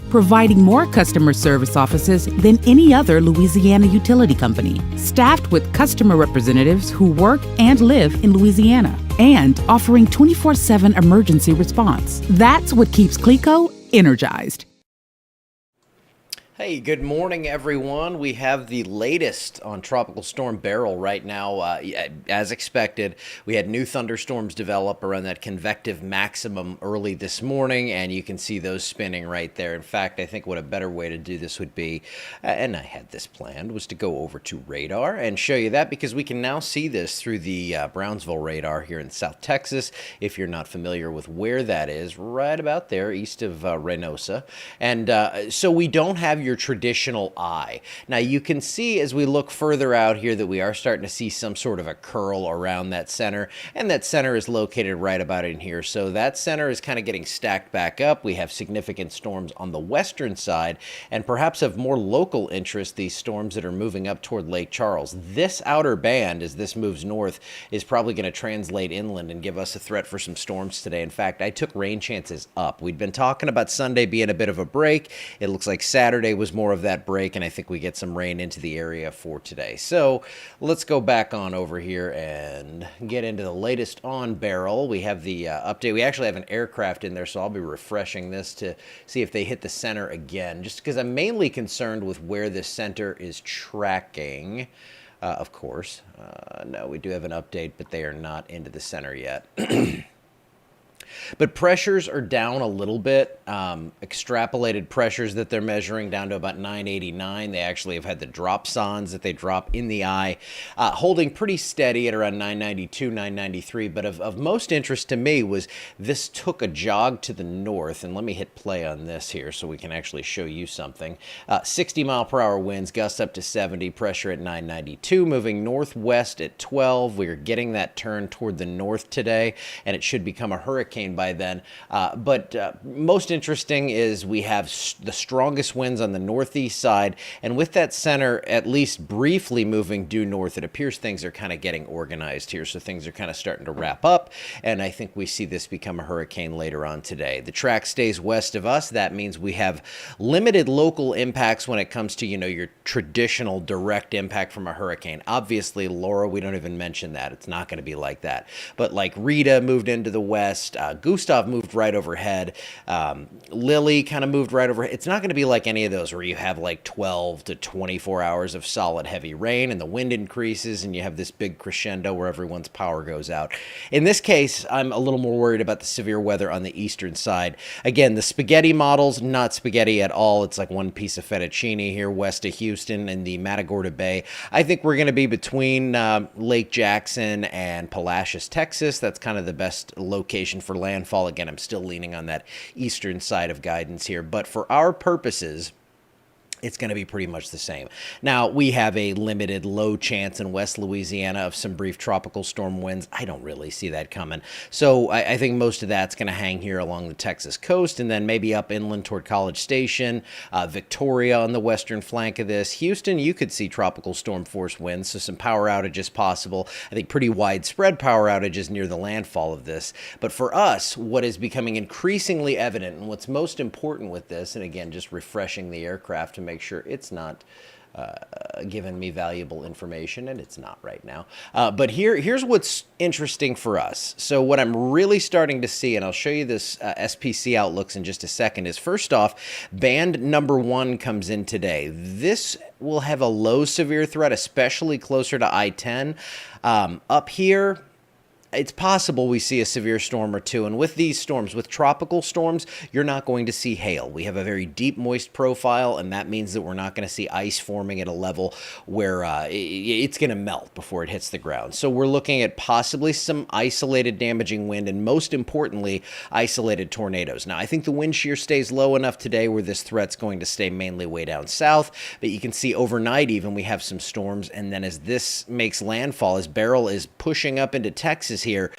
providing more customer service offices than any other Louisiana utility company, staffed with customer representatives who work and live in Louisiana, and offering 24/7 emergency response. That's what keeps CLECO energized. Hey, good morning, everyone. We have the latest on Tropical Storm Beryl right now. As expected, we had new thunderstorms develop around that convective maximum early this morning, and you can see those spinning right there. In fact, I think what a better way to do this would be, and I had this planned, was to go over to radar and show you that, because we can now see this through the Brownsville radar here in South Texas. If you're not familiar with where that is, right about there, east of Reynosa. And so we don't have your traditional eye. Now you can see as we look further out here that we are starting to see some sort of a curl around that center, and that center is located right about in here. So that center is kind of getting stacked back up. We have significant storms on the western side, and perhaps of more local interest, these storms that are moving up toward Lake Charles. This outer band, as this moves north, is probably going to translate inland and give us a threat for some storms today. In fact, I took rain chances up. We'd been talking about Sunday being a bit of a break. It looks like Saturday was more of that break, and I think we get some rain into the area for today. So let's go back on over here and get into the latest on Beryl. We have the update. We actually have an aircraft in there, so I'll be refreshing this to see if they hit the center again, just because I'm mainly concerned with where this center is tracking. Of course, no, we do have an update, but they are not into the center yet. But pressures are down a little bit. Extrapolated pressures that they're measuring down to about 989. They actually have had the drop sons that they drop in the eye, holding pretty steady at around 992, 993. But of most interest to me was this took a jog to the north. And let me hit play on this here so we can actually show you something. 60 mile per hour winds, gusts up to 70, pressure at 992, moving northwest at 12. We are getting that turn toward the north today, and it should become a hurricane by then. But most interesting is we have the strongest winds on the northeast side, and with that center at least briefly moving due north, it appears things are kind of getting organized here. So things are kind of starting to wrap up, and I think we see this become a hurricane later on today. The track stays west of us. That means we have limited local impacts when it comes to, your traditional direct impact from a hurricane. Obviously, Laura, we don't even mention that. It's not going to be like that. But like Rita moved into the west, Gustav moved right overhead. Lily kind of moved right overhead. It's not going to be like any of those where you have like 12 to 24 hours of solid heavy rain and the wind increases and you have this big crescendo where everyone's power goes out. In this case, I'm a little more worried about the severe weather on the eastern side. Again, the spaghetti model's not spaghetti at all. It's like one piece of fettuccine here west of Houston in the Matagorda Bay. I think we're going to be between Lake Jackson and Palacios, Texas. That's kind of the best location for landfall. Again, I'm still leaning on that eastern side of guidance here, but for our purposes, it's going to be pretty much the same. Now, we have a limited low chance in West Louisiana of some brief tropical storm winds. I don't really see that coming. So I think most of that's going to hang here along the Texas coast and then maybe up inland toward College Station, Victoria on the western flank of this. Houston, you could see tropical storm force winds, so some power outages possible. I think pretty widespread power outages near the landfall of this. But for us, what is becoming increasingly evident and what's most important with this, and again, just refreshing the aircraft to make sure it's not giving me valuable information, and it's not right now. But here's what's interesting for us. So what I'm really starting to see, and I'll show you this SPC outlooks in just a second, is first off, band number 1 comes in today. This will have a low severe threat, especially closer to I-10. Up here, it's possible we see a severe storm or two. And with these storms, with tropical storms, you're not going to see hail. We have a very deep, moist profile, and that means that we're not going to see ice forming at a level where it's going to melt before it hits the ground. So we're looking at possibly some isolated damaging wind, and most importantly, isolated tornadoes. Now, I think the wind shear stays low enough today where this threat's going to stay mainly way down south, but you can see overnight even we have some storms, and then as this makes landfall, as Beryl is pushing up into Texas here,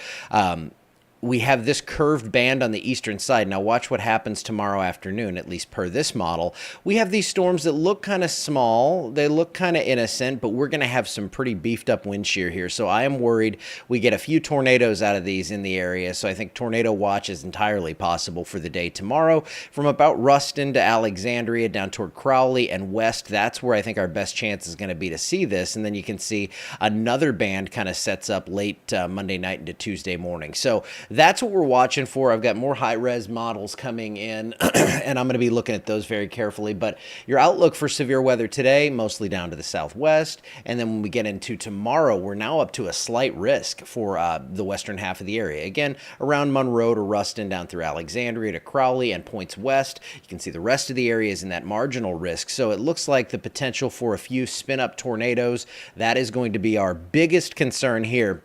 we have this curved band on the eastern side. Now watch what happens tomorrow afternoon, at least per this model. We have these storms that look kind of small. They look kind of innocent, but we're going to have some pretty beefed up wind shear here. So I am worried we get a few tornadoes out of these in the area. So I think tornado watch is entirely possible for the day tomorrow. From about Ruston to Alexandria down toward Crowley and west, that's where I think our best chance is going to be to see this. And then you can see another band kind of sets up late Monday night into Tuesday morning. So that's what we're watching for. I've got more high-res models coming in, and I'm going to be looking at those very carefully. But your outlook for severe weather today, mostly down to the southwest. And then when we get into tomorrow, we're now up to a slight risk for the western half of the area. Again, around Monroe to Ruston, down through Alexandria to Crowley and points west. You can see the rest of the area is in that marginal risk. So it looks like the potential for a few spin-up tornadoes, that is going to be our biggest concern here.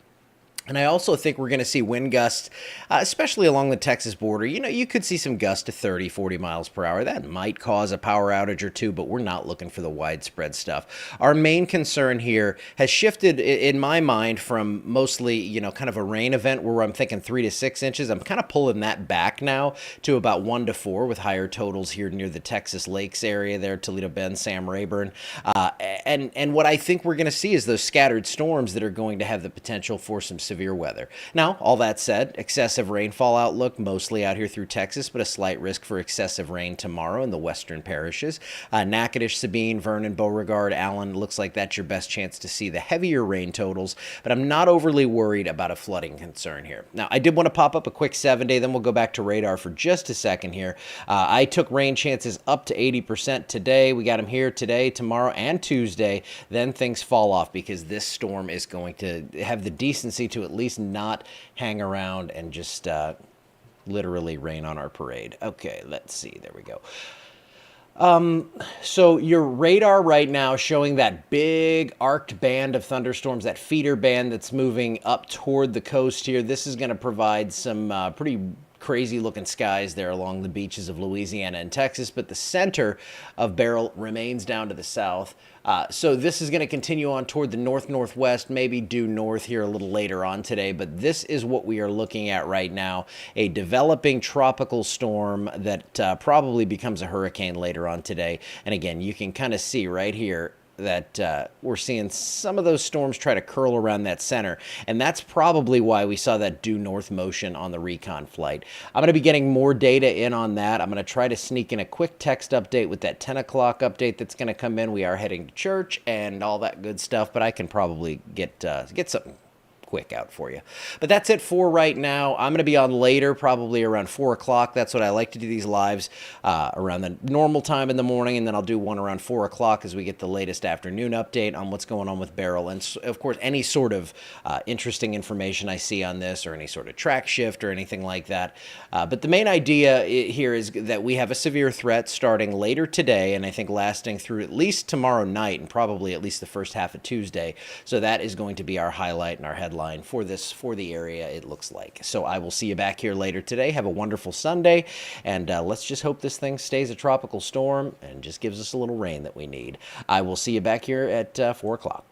And I also think we're going to see wind gusts, especially along the Texas border. You know, you could see some gusts to 30, 40 miles per hour. That might cause a power outage or two, but we're not looking for the widespread stuff. Our main concern here has shifted, in my mind, from mostly, you know, kind of a rain event where I'm thinking 3 to 6 inches. I'm kind of pulling that back now to about 1 to 4 with higher totals here near the Texas Lakes area there, Toledo Bend, Sam Rayburn. And what I think we're going to see is those scattered storms that are going to have the potential for some severe weather. Now, all that said, excessive rainfall outlook mostly out here through Texas, but a slight risk for excessive rain tomorrow in the western parishes. Natchitoches, Sabine, Vernon, Beauregard, Allen, looks like that's your best chance to see the heavier rain totals, but I'm not overly worried about a flooding concern here. Now, I did want to pop up a quick 7-day, then we'll go back to radar for just a second here. I took rain chances up to 80% today. We got them here today, tomorrow, and Tuesday. Then things fall off because this storm is going to have the decency to at least not hang around and just literally rain on our parade. Okay, let's see. There we go. So your radar right now showing that big arced band of thunderstorms, that feeder band that's moving up toward the coast here. This is going to provide some pretty crazy looking skies there along the beaches of Louisiana and Texas, but the center of Beryl remains down to the south. So this is going to continue on toward the north-northwest, maybe due north here a little later on today, but this is what we are looking at right now, a developing tropical storm that probably becomes a hurricane later on today. And again, you can kind of see right here that we're seeing some of those storms try to curl around that center. And that's probably why we saw that due north motion on the recon flight. I'm going to be getting more data in on that. I'm going to try to sneak in a quick text update with that 10 o'clock update that's going to come in. We are heading to church and all that good stuff, but I can probably get something quick out for you. But that's it for right now. I'm going to be on later, probably around 4 o'clock. That's what I like to do these lives around the normal time in the morning, and then I'll do one around 4 o'clock as we get the latest afternoon update on what's going on with Beryl. And of course, any sort of interesting information I see on this or any sort of track shift or anything like that. But the main idea here is that we have a severe threat starting later today, and I think lasting through at least tomorrow night and probably at least the first half of Tuesday. So that is going to be our highlight and our headline for the area, it looks like. So I will see you back here later today. Have a wonderful Sunday, and let's just hope this thing stays a tropical storm and just gives us a little rain that we need. I will see you back here at 4 o'clock.